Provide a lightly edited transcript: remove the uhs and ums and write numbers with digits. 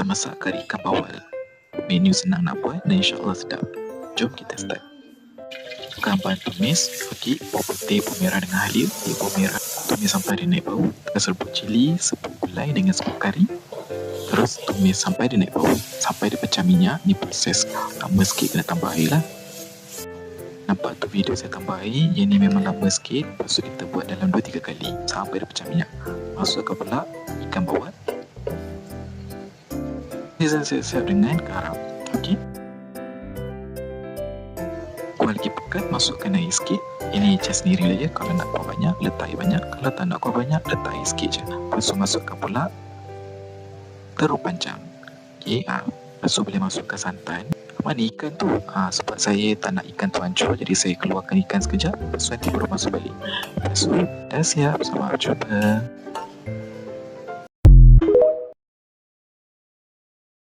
masak kari ikan bawal. Menu senang nak buat dan insyaAllah sedap. Jom kita start. Bahan tumis, okey, bawang putih, bawang merah dengan halia. Bawang merah tumis sampai dia naik bau. Dengan serbuk cili, serbuk gulai dengan serbuk kari. Terus tumis sampai dia naik bau, sampai dia pecah minyak. Ni proses lama sikit, kena tambah air lah. Nampak tu video saya tambah air. Yang ni memang lama sikit. Lepas tu kita buat dalam 2-3 kali sampai dia pecah minyak. Masukkan pula ikan bawal. Saya siap dengan garam. Okey. Kuah lagi pekat, masukkan air sikit. Ini cas sendiri lah ya. Kalau nak kuah banyak, letak air banyak. Kalau tak nak kuah banyak, letak air sikit je. Lepas tu masukkan pula teruk panjang. Okey. Lepas tu boleh masukkan santan. Mana ikan tu? Sebab saya tak nak ikan tu hancur, jadi saya keluarkan ikan sekejap. Lepas tu nanti baru masuk balik. Lepas tu dah siap. Selamat jumpa.